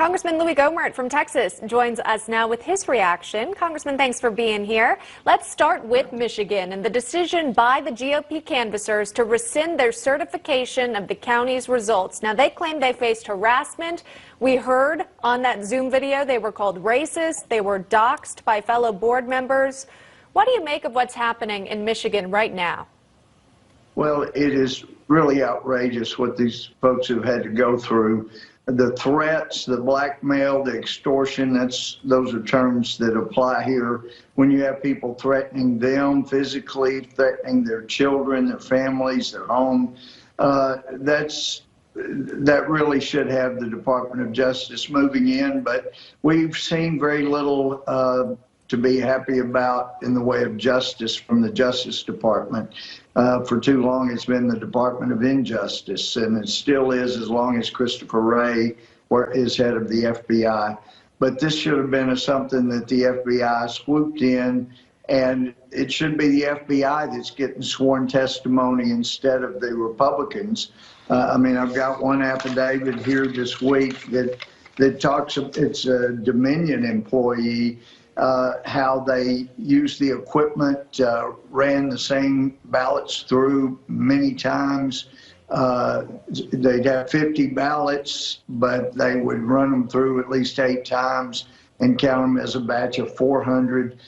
Congressman Louis Gohmert from Texas joins us now with his reaction. Congressman, thanks for being here. Let's start with Michigan and the decision by the GOP canvassers to rescind their certification of the county's results. Now, they claim they faced harassment. We heard on that Zoom video they were called racist. They were doxxed by fellow board members. What do you make of what's happening in Michigan right now? Well, it is really outrageous what these folks have had to go through. The threats, the blackmail, the extortion, those are terms that apply here. When you have people threatening them physically, threatening their children, their families, their home, that really should have the Department of Justice moving in. But we've seen very little to be happy about in the way of justice from the Justice Department. For too long, it's been the Department of Injustice, and it still is as long as Christopher Wray is head of the FBI. But this should have been something that the FBI swooped in, and it should be the FBI that's getting sworn testimony instead of the Republicans. I mean, I've got one affidavit here this week that talks, it's a Dominion employee, how they used the equipment, ran the same ballots through many times. They'd have 50 ballots, but they would run them through at least 8 times and count them as a batch of 400.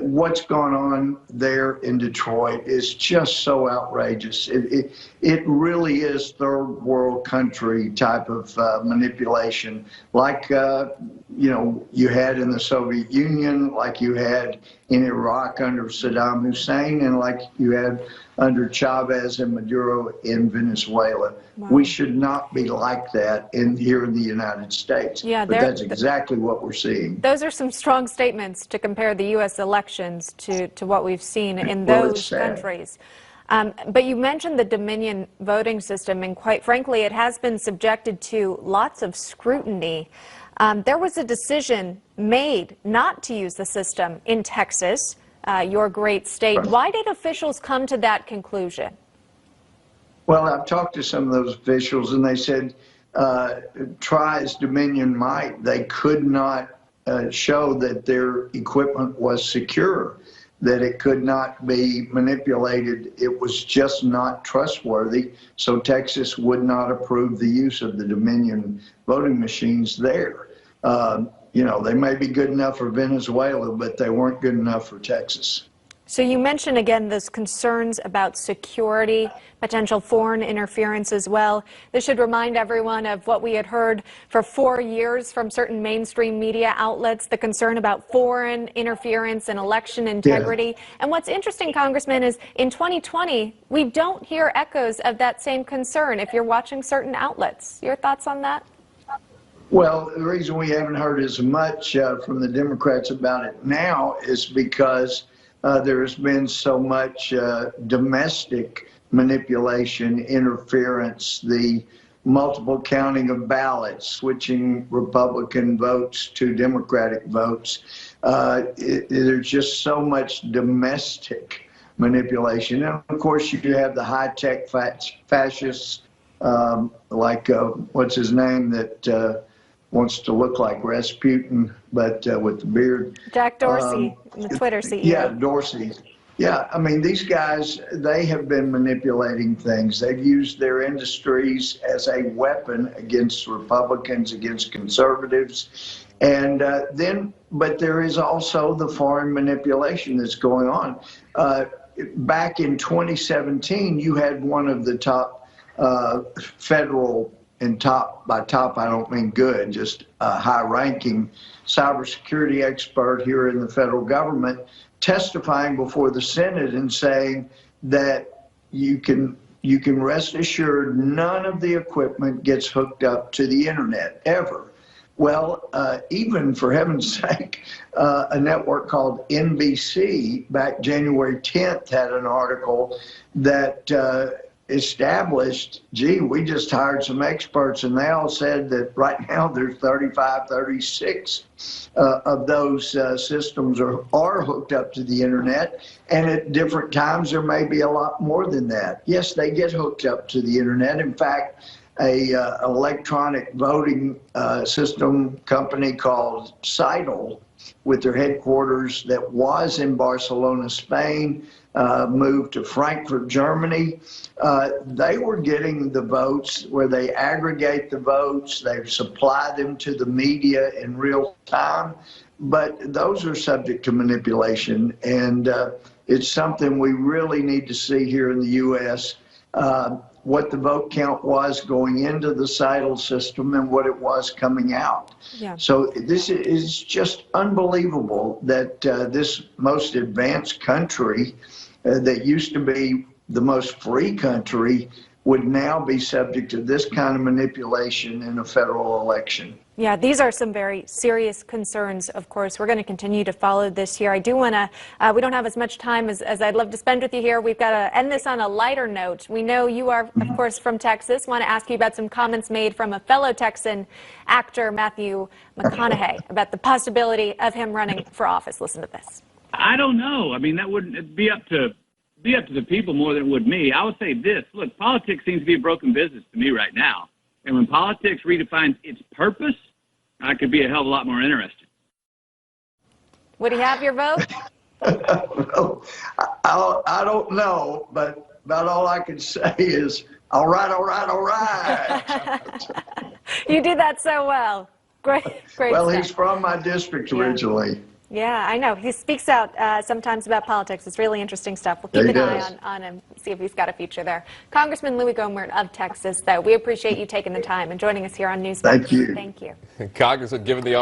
What's going on there in Detroit is just so outrageous. It really is third world country type of manipulation, like you had in the Soviet Union, like you had in Iraq under Saddam Hussein, and like you had under Chavez and Maduro in Venezuela. Wow. We should not be like that here in the United States. Yeah, but that's exactly what we're seeing. Those are some strong statements to compare the U.S. elections to what we've seen in those countries. But you mentioned the Dominion voting system, and quite frankly, it has been subjected to lots of scrutiny. There was a decision made not to use the system in Texas, your great state. Why did officials come to that conclusion? Well, I've talked to some of those officials, and they said, try as Dominion might, they could not show that their equipment was secure, that it could not be manipulated. It was just not trustworthy. So Texas would not approve the use of the Dominion voting machines there. They may be good enough for Venezuela, but they weren't good enough for Texas. So you mentioned again those concerns about security, potential foreign interference as well. This should remind everyone of what we had heard for 4 years from certain mainstream media outlets, the concern about foreign interference and election integrity. Yeah. And what's interesting, Congressman, is in 2020, we don't hear echoes of that same concern if you're watching certain outlets. Your thoughts on that? Well, the reason we haven't heard as much from the Democrats about it now is because there has been so much domestic manipulation, interference, the multiple counting of ballots, switching Republican votes to Democratic votes. There's just so much domestic manipulation. And of course, you have the high-tech fascists like, what's his name, that wants to look like Rasputin, but with the beard. Jack Dorsey, the Twitter CEO. Yeah, Dorsey. Yeah, I mean, these guys, they have been manipulating things. They've used their industries as a weapon against Republicans, against conservatives. And but there is also the foreign manipulation that's going on. Back in 2017, you had one of the top federal, and by top I don't mean good, just a high-ranking cybersecurity expert here in the federal government testifying before the Senate and saying that you can rest assured none of the equipment gets hooked up to the internet ever. Well, even for heaven's sake, a network called NBC back January 10th had an article that established, gee, we just hired some experts, and they all said that right now there's 35, 36 of those systems are hooked up to the internet, and at different times there may be a lot more than that. Yes, they get hooked up to the internet. In fact, electronic voting system company called Scytl, with their headquarters that was in Barcelona, Spain, moved to Frankfurt, Germany. They were getting the votes where they aggregate the votes, they supply them to the media in real time, but those are subject to manipulation, and it's something we really need to see here in the U.S. What the vote count was going into the Scytl system and what it was coming out. Yeah. So this is just unbelievable that this most advanced country that used to be the most free country would now be subject to this kind of manipulation in a federal election. Yeah, these are some very serious concerns, of course. We're going to continue to follow this here. I do want to, we don't have as much time as I'd love to spend with you here. We've got to end this on a lighter note. We know you are, of course, from Texas. Want to ask you about some comments made from a fellow Texan actor, Matthew McConaughey, about the possibility of him running for office. Listen to this. I don't know. I mean, that wouldn't be up to the people more than it would me. I would say this. Look, politics seems to be a broken business to me right now. And when politics redefines its purpose, I could be a hell of a lot more interested. Would he have your vote? Well, I don't know, but about all I can say is, all right, all right, all right. You do that so well. Great, great Well, stuff. he's from my district originally. Yeah, I know. He speaks out sometimes about politics. It's really interesting stuff. We'll keep an eye on him, see if he's got a future there. Congressman Louis Gohmert of Texas, though, we appreciate you taking the time and joining us here on News. Thank you. Thank you. Congressman, given the